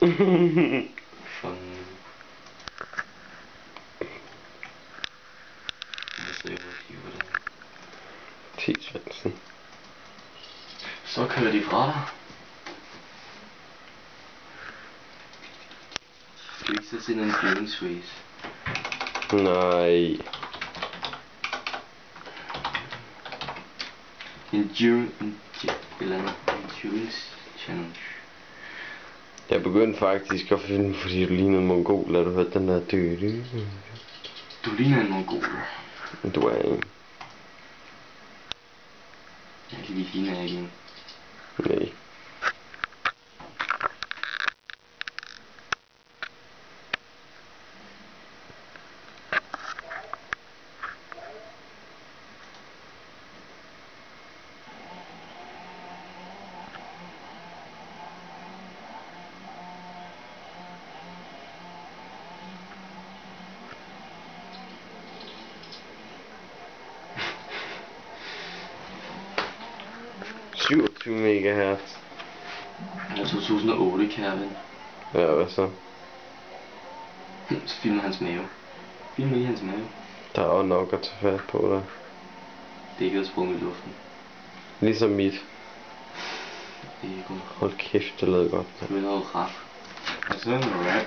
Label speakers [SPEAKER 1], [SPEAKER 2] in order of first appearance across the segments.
[SPEAKER 1] Fun. Lad os se, hvor de var der.
[SPEAKER 2] 10 Svendsen.
[SPEAKER 1] Så kører de fra dig. Skal vi ikke så se en fyringsrace?
[SPEAKER 2] Nej.
[SPEAKER 1] Endurance challenge.
[SPEAKER 2] Jeg begyndte faktisk at filme, fordi du lignede en mongol, da du hørte den der dø.
[SPEAKER 1] Du ligner en mongol.
[SPEAKER 2] Du er en.
[SPEAKER 1] Jeg kan lige ligner jeg ikke.
[SPEAKER 2] Nej. MHz.
[SPEAKER 1] Ja, 2008, Kevin.
[SPEAKER 2] Ja, hvad så?
[SPEAKER 1] Så filmer hans mave. Filmer lige hans mave.
[SPEAKER 2] Der er også nok at tage fat på der.
[SPEAKER 1] Det er ikke at sprunge i luften.
[SPEAKER 2] Ligesom mit.
[SPEAKER 1] Ego.
[SPEAKER 2] Hold kæft, det lød godt.
[SPEAKER 1] Det er noget rap. Og så er det noget rap.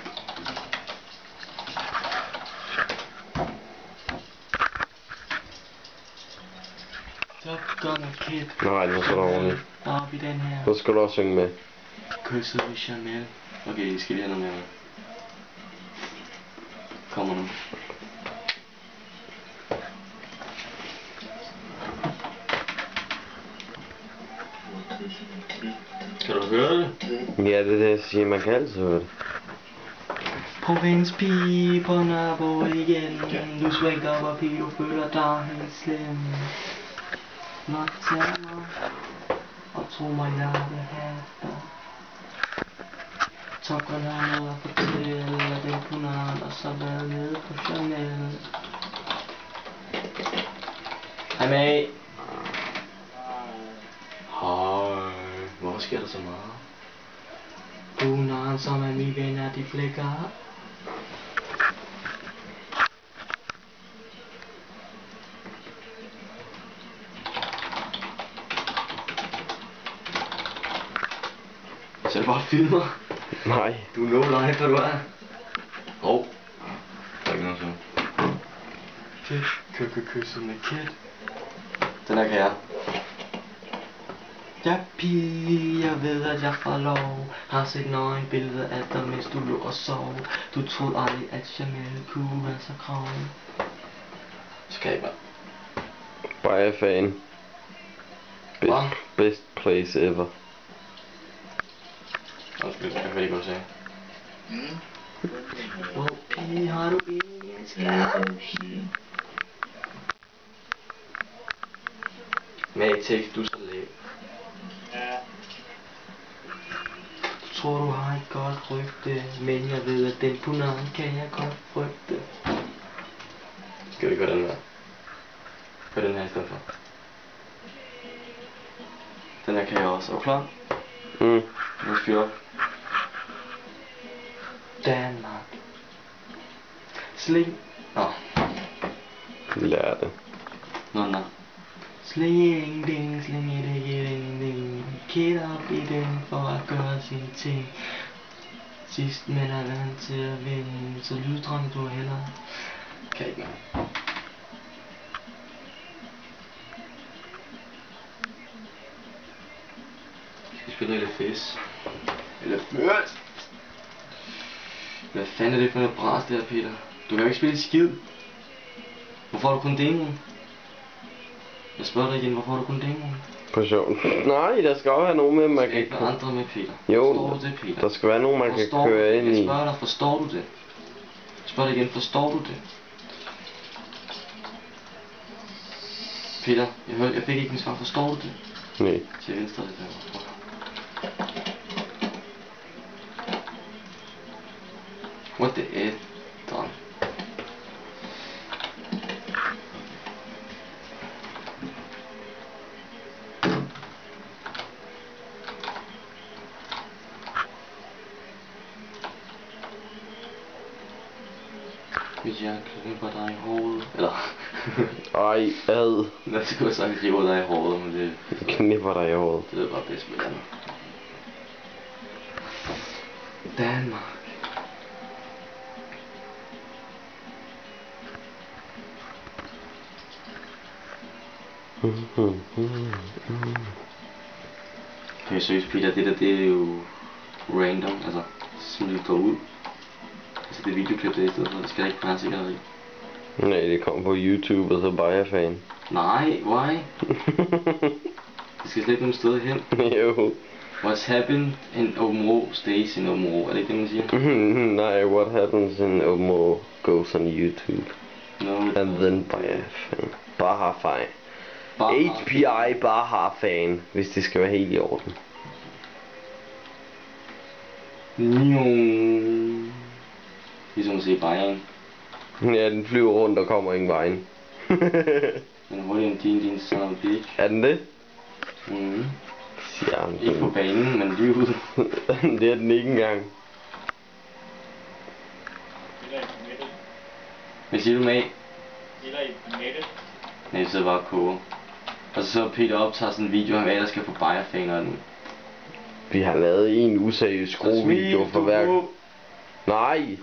[SPEAKER 1] Top Gun og Kid.
[SPEAKER 2] Nej, nu skal du ordentligt.
[SPEAKER 1] Op i den her.
[SPEAKER 2] Nu skal du også synge med.
[SPEAKER 1] Kysset i Chanel. Okay, I skal lige have noget mere. Kommer nu. Kan du høre det?
[SPEAKER 2] Ja, det er det, jeg siger. Man kan altid høre det.
[SPEAKER 1] Provinspige på Nørrebro igen. Du svækker op, pige, du føler dig helt slem. Nok tag mig, og tro mig, jeg vil have dig. Top Gun har noget at fortælle, at den kunne aldrig så været nede på Chanel. Hej mate. Hej. Hvorfor sker der så meget? Bunaren, som er mine venner, de flækker. Så er det bare filmer.
[SPEAKER 2] Nej.
[SPEAKER 1] Du er no life, hvad du er. Hov. Der er ikke noget sådan. Kysset med Kid. Den her kan jeg. Ja, pige, jeg ved, at jeg får lov. Har set nøgenbilleder af dig, mens du lå og sov. Du troede aldrig, at Chanel kunne være så krav. Skal jeg bare.
[SPEAKER 2] Bare fan. Best place ever.
[SPEAKER 1] Undskyld, jeg kan ikke godt sige. Hvor pige har du egentlig en skærm? Matex, du er så læg. Du tror, du har et godt rygte, men jeg ved, at den punan kan jeg godt frygte. Skal vi gøre den her? Gør den her i stedet for. Den her kan jeg også. Er du klar? Nu skal vi op. Danmark. Sling. Nå.
[SPEAKER 2] Lær det.
[SPEAKER 1] Nå. Sling ding, sling ding, ding. Kid op i den for at gøre sine ting. Sidst men er vant til at vinde, så lydstrøm du heller. Kan ikke mere. Vi skal spille LFS. LFS! Hvad fanden er det for noget bras der, Peter? Du kan jo ikke spille skid. Hvorfor har du kun demoen? Jeg spørger dig igen, hvorfor har du kun demoen?
[SPEAKER 2] På sjov. Nej, der skal også være nogen med, man
[SPEAKER 1] kan...
[SPEAKER 2] kan...
[SPEAKER 1] ikke være andre med, Peter.
[SPEAKER 2] Jo,
[SPEAKER 1] forstår du det, Peter?
[SPEAKER 2] Der skal være nogen, man kan køre ind i.
[SPEAKER 1] Jeg spørger dig, forstår du det? Jeg spørger dig igen, forstår du det? Peter, jeg fik ikke min svar, forstår du det?
[SPEAKER 2] Nej.
[SPEAKER 1] Til venstre, det der. What the F? Done. Hvis jeg klipper dig i hovedet. Eller...
[SPEAKER 2] Ej, ad.
[SPEAKER 1] Jeg skulle have sagt, klipper dig i hovedet, men det...
[SPEAKER 2] Knipper dig i hovedet.
[SPEAKER 1] Det er bare bedst med Danmark. Danmark. Okay, seriøst Peter, det er jo random, altså som det står ud. Altså det er videoklip det i stedet for, det skal ikke være sikkert i.
[SPEAKER 2] Nej, det kom på YouTube, og så bare jeg fan.
[SPEAKER 1] Nej, why? Det skal slet ikke nogen steder hen.
[SPEAKER 2] Jo.
[SPEAKER 1] What's happened in Omro stays in Omro, er det ikke det man siger?
[SPEAKER 2] Nej, what happens in Omro goes on YouTube.
[SPEAKER 1] No,
[SPEAKER 2] And then Baja fan. Baja fan. HPI Baja fan, hvis det skal være helt i orden.
[SPEAKER 1] Ligesom at se Bayern.
[SPEAKER 2] Ja, den flyver rundt og kommer ingen vejen.
[SPEAKER 1] Men hurtigt en din son of a bitch.
[SPEAKER 2] Er den det?
[SPEAKER 1] Mhm.
[SPEAKER 2] Siger han.
[SPEAKER 1] Ikke på banen, men lige ude.
[SPEAKER 2] Det er den ikke engang.
[SPEAKER 1] Hvad siger du med? Nej, så bare koger. Og så Peter optager sådan en video af hvad der skal få Bayer-faner nu.
[SPEAKER 2] Vi har lavet en useriøs skruevideo for hver... Nej!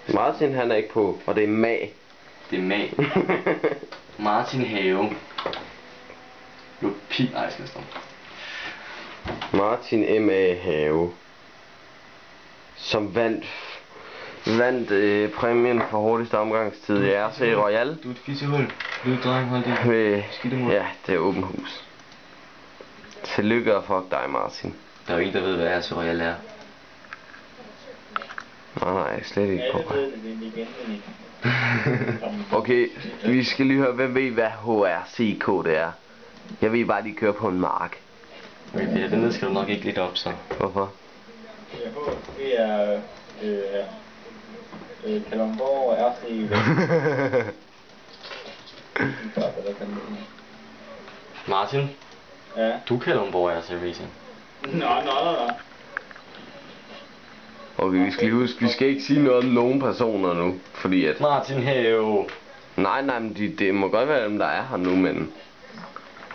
[SPEAKER 2] Martin han er ikke på, og det er mag.
[SPEAKER 1] Det er mag. Martin Have. Ej, jeg skal stoppe.
[SPEAKER 2] Martin M.A. Have. Som vandt præmien for hurtigste omgangstid i RC Royal.
[SPEAKER 1] Du er et fissehul. Du dreng, hold det.
[SPEAKER 2] Ja, det er åben hus. Tillykke og fuck dig, Martin.
[SPEAKER 1] Der er jo ingen, der ved, hvad RC Royal er.
[SPEAKER 2] Nej, slet ikke på mig. Okay, vi skal lige høre, hvem ved, hvad HRCK det er? Jeg ved bare, de kører på en mark.
[SPEAKER 1] Okay, Peter, den skal du nok ikke lidt op, så.
[SPEAKER 2] Hvorfor?
[SPEAKER 3] Det er Kalundborg RC.
[SPEAKER 1] Martin?
[SPEAKER 3] Ja.
[SPEAKER 1] Du kalder Kalundborg RC Racing.
[SPEAKER 3] Nå.
[SPEAKER 2] Okay, vi skal lige huske, vi skal ikke sige noget om nogen personer nu, fordi at...
[SPEAKER 1] Martin Have.
[SPEAKER 2] Nej, men det må godt være dem, der er her nu, men...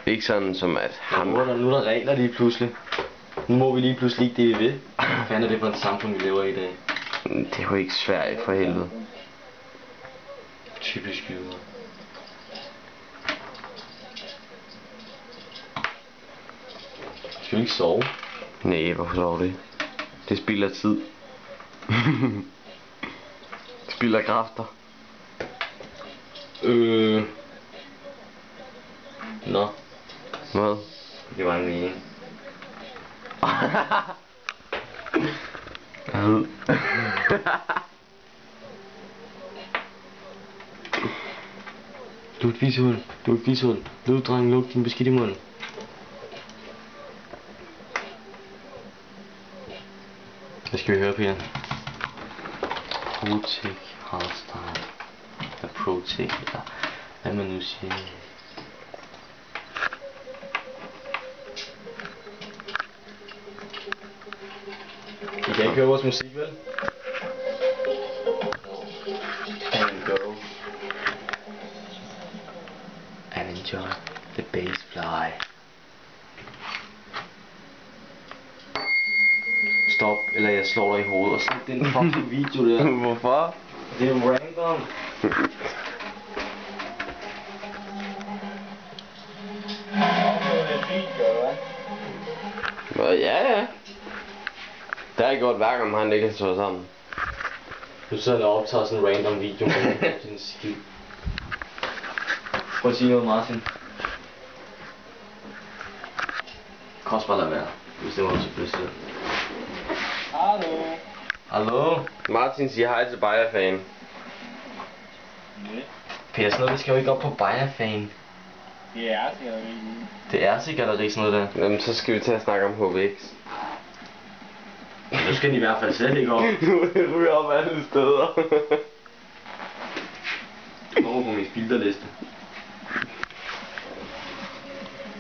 [SPEAKER 2] Ikke sådan som at ham...
[SPEAKER 1] Nu er der regler lige pludselig. Nu må vi lige pludselig ikke det, vi vil. Hvad fanden er det for et samfund, vi lever i dag?
[SPEAKER 2] Det er jo ikke Sverige for helvede.
[SPEAKER 1] Typisk jyder. Skal vi ikke sove?
[SPEAKER 2] Nej, hvorfor sover det? Det spilder tid. Spilder kræfter.
[SPEAKER 1] Nå.
[SPEAKER 2] Hvad?
[SPEAKER 1] Det var en mening. Du er et fishul. Du er et fishul. Luk, dreng, luk din beskidt i munden. Hvad skal vi høre, Peter? Protec Hardstyle. Eller Protec, eller hvad man nu siger. I kan ikke høre vores musik, vel? And go. And enjoy the bass fly. Stop, eller jeg slår dig i hovedet og slet den fucking video der.
[SPEAKER 2] Hvorfor?
[SPEAKER 1] Det er jo random.
[SPEAKER 2] Ja. Det har ikke gjort værk om han ikke kan slå sammen.
[SPEAKER 1] Nu sidder jeg og optager sådan en random video med sin skid. Prøv at sige noget, Martin. Kan også bare lade være, hvis det var så pludselig.
[SPEAKER 3] Hallo.
[SPEAKER 1] Hallo?
[SPEAKER 2] Martin siger hej til Bayer-fan.
[SPEAKER 1] Per, sådan noget, det skal jo ikke op på Bayer-fan.
[SPEAKER 3] Det er sikkert lige.
[SPEAKER 1] Det er sikkert sådan noget der.
[SPEAKER 2] Jamen, så skal vi til at snakke om HVX.
[SPEAKER 1] Nu skal de i hvert fald slet ikke op.
[SPEAKER 2] Du ryger op alle steder.
[SPEAKER 1] Hvor på min filterliste?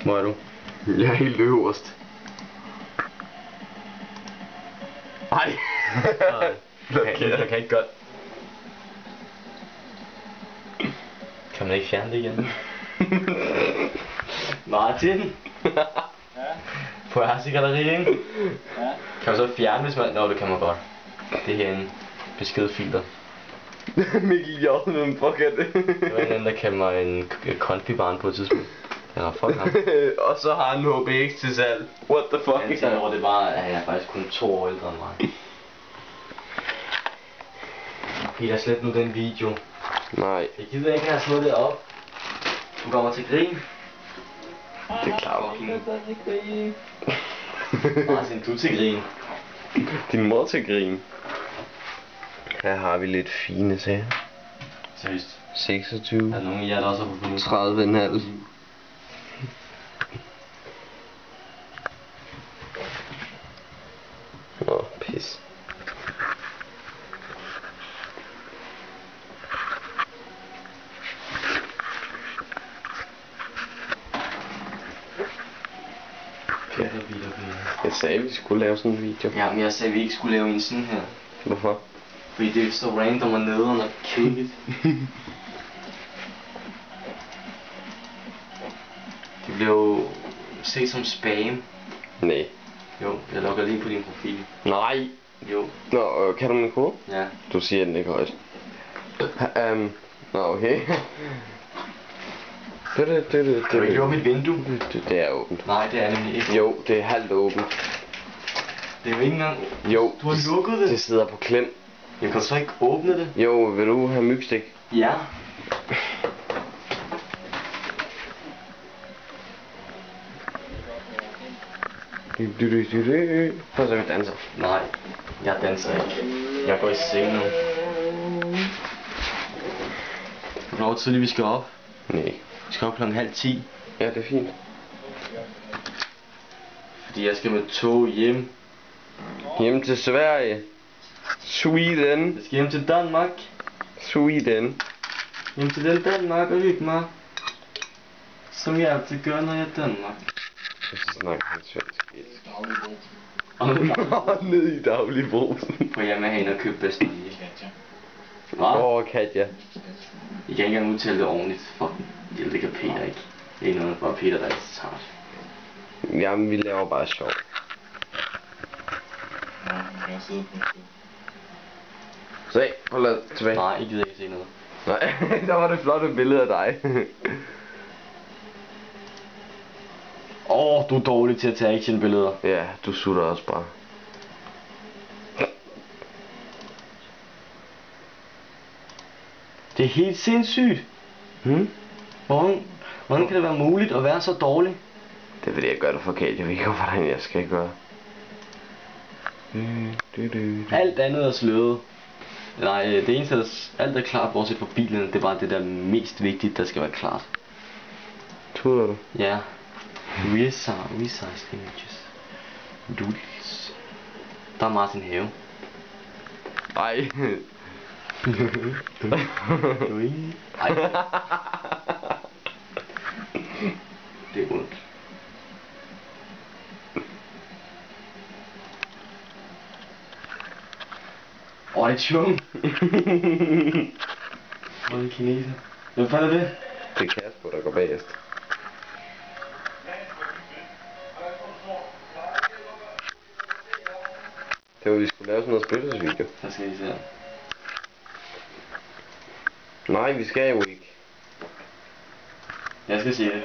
[SPEAKER 1] Hvor er du?
[SPEAKER 2] Jeg er helt øverst.
[SPEAKER 1] Nej. Jeg kan ikke godt. Kan man ikke fjerne det igen? Martin!
[SPEAKER 3] Ja,
[SPEAKER 1] På RC Galleri, ikke?
[SPEAKER 3] ja.
[SPEAKER 1] Kan man så fjerne, hvis man... Nå, det kan man godt. Det her er en beskedfilter.
[SPEAKER 2] Mikkel J. Hvem fuck er det?
[SPEAKER 1] Det var en anden, der kaldte mig en konfibarn på et tidspunkt. Ja, fuck ham.
[SPEAKER 2] Og så har han HBX til salg. What the fuck?
[SPEAKER 1] Han tænker over, det bare, at han er faktisk kun 2 år ældre end mig. Peter, slet nu den video.
[SPEAKER 2] Nej,
[SPEAKER 1] Jeg gider ikke have slået det op. Du kommer til grin.
[SPEAKER 2] det er klart.
[SPEAKER 1] Martin, du er til grin.
[SPEAKER 2] Din mor til grin. Her har vi lidt fine sager.
[SPEAKER 1] Seriøst.
[SPEAKER 2] 26.
[SPEAKER 1] Er der nogen af jer, der også har fået
[SPEAKER 2] 30,5. Åh, pis. Jeg sagde, at vi skulle lave sådan en video.
[SPEAKER 1] Ja, men jeg sagde, at vi ikke skulle lave en sådan her.
[SPEAKER 2] Hvorfor?
[SPEAKER 1] Fordi det er så random og nederen og kedeligt. Det bliver jo set som spam.
[SPEAKER 2] Nej.
[SPEAKER 1] Jo, jeg logger lige på din profil.
[SPEAKER 2] Nej.
[SPEAKER 1] Jo,
[SPEAKER 2] Nå, kan du min kode?
[SPEAKER 1] ja.
[SPEAKER 2] Du siger den ikke højt. Nå, okay.
[SPEAKER 1] Kan du ikke lukke mit vindue?
[SPEAKER 2] Det er åbent.
[SPEAKER 1] Nej, det er nemlig ikke.
[SPEAKER 2] Jo, det er halvt åbent.
[SPEAKER 1] Det er jo ikke engang...
[SPEAKER 2] Jo,
[SPEAKER 1] Du har lukket det.
[SPEAKER 2] det sidder på klem.
[SPEAKER 1] Jeg kan så ikke åbne det.
[SPEAKER 2] Jo, vil du have mygstik?
[SPEAKER 1] Ja.
[SPEAKER 2] Prøv at se, vi danser.
[SPEAKER 1] Nej, jeg danser ikke. Jeg går i seng nu. Hvor tidligt vi skal op?
[SPEAKER 2] Nej.
[SPEAKER 1] Vi skal op klokken 9:30.
[SPEAKER 2] Ja, det er fint.
[SPEAKER 1] Fordi jeg skal med tog hjem.
[SPEAKER 2] Hjem til Sverige. Sweden.
[SPEAKER 1] Jeg skal hjem til Danmark.
[SPEAKER 2] Sweden.
[SPEAKER 1] Hjem til den Danmark og hygge mig. Som jeg altid gør, når jeg er i Danmark.
[SPEAKER 2] Så snakker han svensk.
[SPEAKER 1] Og
[SPEAKER 2] Ned i dagligbrusen.
[SPEAKER 1] på hjemme hen og købe bedst lige. Hvad?
[SPEAKER 2] Åh, Katja.
[SPEAKER 1] Jeg kan ikke engang udtale det ordentligt. Fuck, det kan Peter ikke. Det er noget, bare Peter, der er så tart.
[SPEAKER 2] Jamen, vi laver bare sjov.
[SPEAKER 3] Ja, jeg sidder på
[SPEAKER 2] Se, hold da tilbage.
[SPEAKER 1] Nej, jeg gider ikke se noget.
[SPEAKER 2] Nej, der var det flotte billede af dig.
[SPEAKER 1] Du er dårlig til at tage actionbilleder.
[SPEAKER 2] Ja, du sutter også bare.
[SPEAKER 1] Det er helt sindssygt. Hvordan kan det være muligt at være så dårlig?
[SPEAKER 2] Det vil jeg gøre det forkert. Jeg ved ikke, hvordan jeg skal gøre.
[SPEAKER 1] Alt andet er sløret. Nej, det eneste, alt er klart, bortset fra bilen. Det er bare det der mest vigtigt, der skal være klart.
[SPEAKER 2] Tuder du?
[SPEAKER 1] Ja. Resize images. Doodles. Der er Martin Have.
[SPEAKER 2] Ej.
[SPEAKER 1] Ej. Det er ondt. Det er Chung. Hvor er det kineser? Hvem fanden er det?
[SPEAKER 2] Det er Kasper, der går bagest. Det var, vi skulle lave sådan noget spøgelsesvideo.
[SPEAKER 1] Der skal I se.
[SPEAKER 2] Nej, vi skal jo ikke.
[SPEAKER 1] Jeg skal se det.